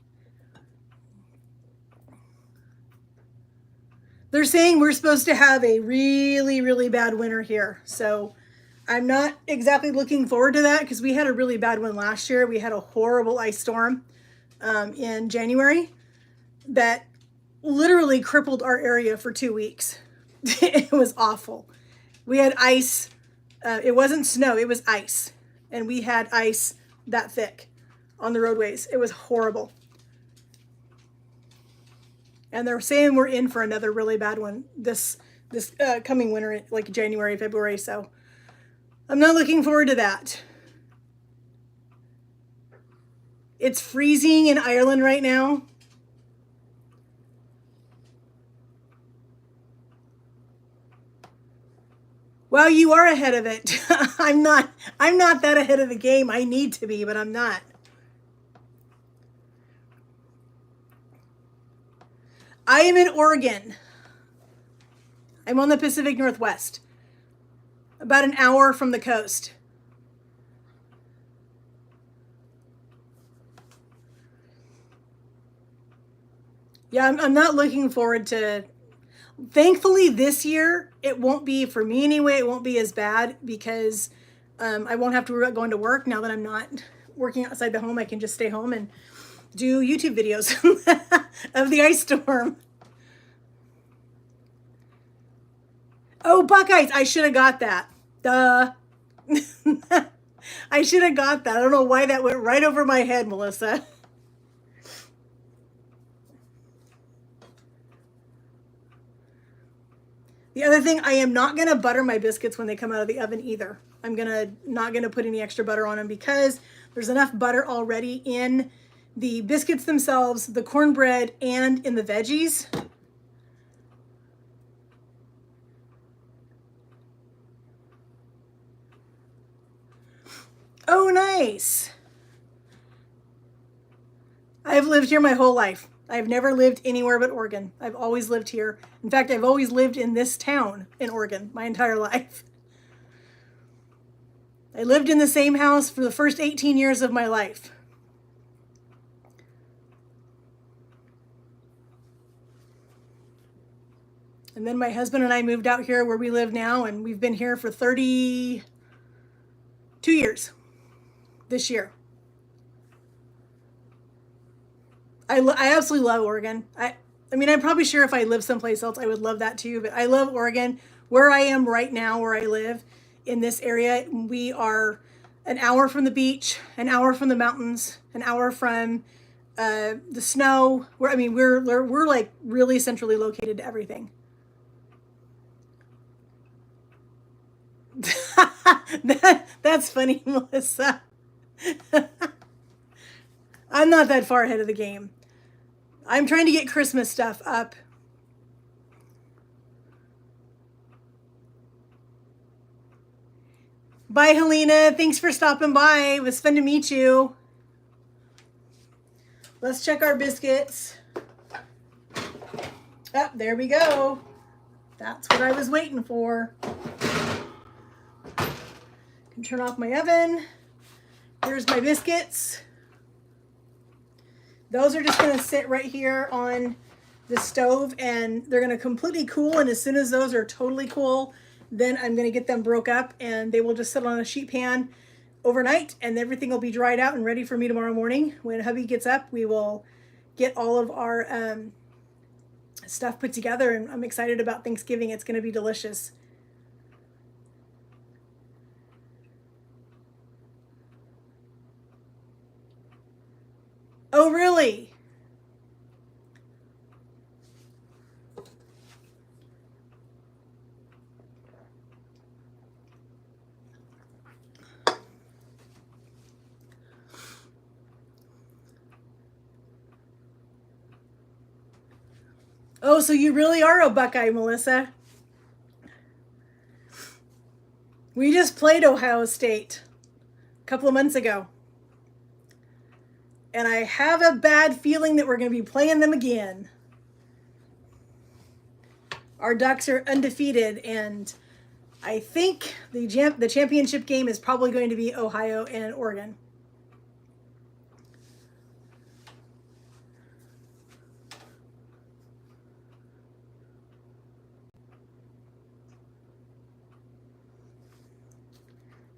They're saying we're supposed to have a really, really bad winter here. So I'm not exactly looking forward to that because we had a really bad one last year. We had a horrible ice storm in January that literally crippled our area for 2 weeks. It was awful. We had ice. It wasn't snow, it was ice. And we had ice that thick on the roadways. It was horrible. And they're saying we're in for another really bad one this coming winter, like January, February. So I'm not looking forward to that. It's freezing in Ireland right now. Well, you are ahead of it. I'm not that ahead of the game. I need to be, but I'm not. I am in Oregon. I'm on the Pacific Northwest. About an hour from the coast. Yeah, I'm not looking forward to, thankfully this year, it won't be, for me anyway, it won't be as bad because I won't have to worry about going to work now that I'm not working outside the home. I can just stay home and do YouTube videos of the ice storm. Oh, Buckeyes. I should have got that. Duh. I should have got that. I don't know why that went right over my head, Melissa. The other thing, I am not going to butter my biscuits when they come out of the oven either. I'm not going to put any extra butter on them because there's enough butter already in the biscuits themselves, the cornbread, and in the veggies. Oh, nice. I've lived here my whole life. I've never lived anywhere but Oregon. I've always lived here. In fact, I've always lived in this town in Oregon my entire life. I lived in the same house for the first 18 years of my life. And then my husband and I moved out here where we live now, and we've been here for 32 years this year. I absolutely love Oregon. I mean, I'm probably sure if I lived someplace else, I would love that too, but I love Oregon. Where I am right now, where I live in this area, we are an hour from the beach, an hour from the mountains, an hour from the snow. We're like really centrally located to everything. That's funny, Melissa. I'm not that far ahead of the game. I'm trying to get Christmas stuff up. Bye, Helena. Thanks for stopping by. It was fun to meet you. Let's check our biscuits. Oh, there we go. That's what I was waiting for. Can turn off my oven. Here's my biscuits. Those are just going to sit right here on the stove, and they're going to completely cool. And as soon as those are totally cool, then I'm going to get them broke up, and they will just sit on a sheet pan overnight, and everything will be dried out and ready for me tomorrow morning. When hubby gets up, we will get all of our stuff put together, and I'm excited about Thanksgiving. It's going to be delicious. Oh, really? Oh, so you really are a Buckeye, Melissa. We just played Ohio State a couple of months ago. And I have a bad feeling that we're going to be playing them again. Our Ducks are undefeated, and I think the championship game is probably going to be Ohio and Oregon.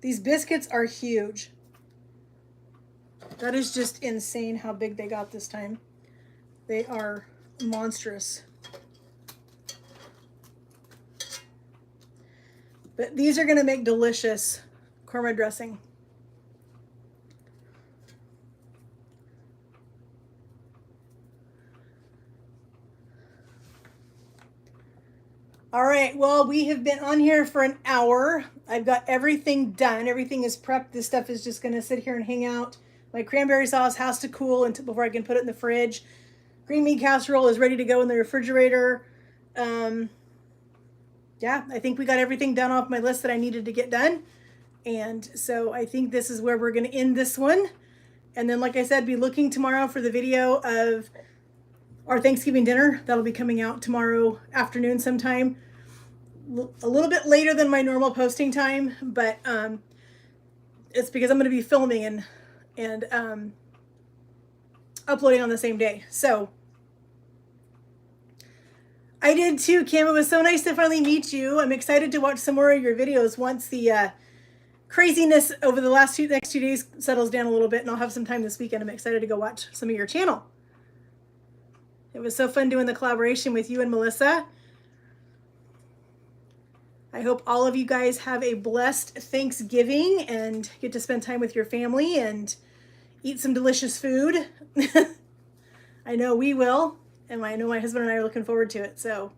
These biscuits are huge. That is just insane how big they got this time. They are monstrous. But these are going to make delicious cornbread dressing. All right, well, we have been on here for an hour. I've got everything done. Everything is prepped. This stuff is just going to sit here and hang out. My cranberry sauce has to cool before I can put it in the fridge. Green bean casserole is ready to go in the refrigerator. Yeah, I think we got everything done off my list that I needed to get done. And so I think this is where we're going to end this one. And then, like I said, be looking tomorrow for the video of our Thanksgiving dinner. That'll be coming out tomorrow afternoon sometime. A little bit later than my normal posting time, but it's because I'm going to be filming and uploading on the same day. So I did too, Kim. It was so nice to finally meet you. I'm excited to watch some more of your videos once the craziness over the next 2 days settles down a little bit, and I'll have some time this weekend. I'm excited to go watch some of your channel. It was so fun doing the collaboration with you and Melissa. I hope all of you guys have a blessed Thanksgiving and get to spend time with your family and eat some delicious food. I know we will, and I know my husband and I are looking forward to it. So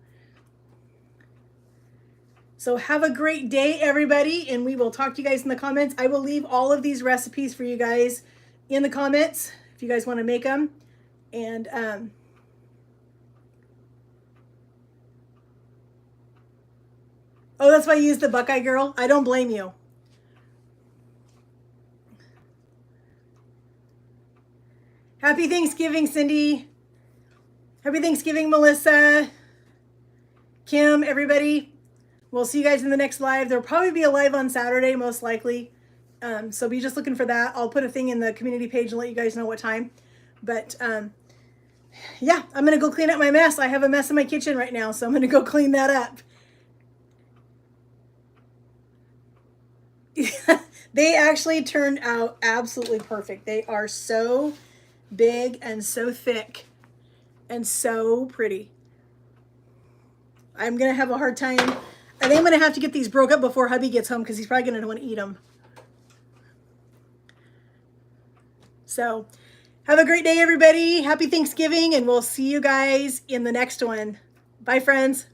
have a great day, everybody, and we will talk to you guys in the comments. I will leave all of these recipes for you guys in the comments if you guys want to make them. And oh, that's why you used the Buckeye Girl. I don't blame you. Happy Thanksgiving, Cindy. Happy Thanksgiving, Melissa. Kim, everybody. We'll see you guys in the next live. There'll probably be a live on Saturday, most likely. So be just looking for that. I'll put a thing in the community page and let you guys know what time. But yeah, I'm going to go clean up my mess. I have a mess in my kitchen right now, so I'm going to go clean that up. They actually turned out absolutely perfect. They are so big and so thick and so pretty. I'm going to have a hard time. I think I'm going to have to get these broke up before hubby gets home because he's probably going to want to eat them. So have a great day, everybody. Happy Thanksgiving, and we'll see you guys in the next one. Bye, friends.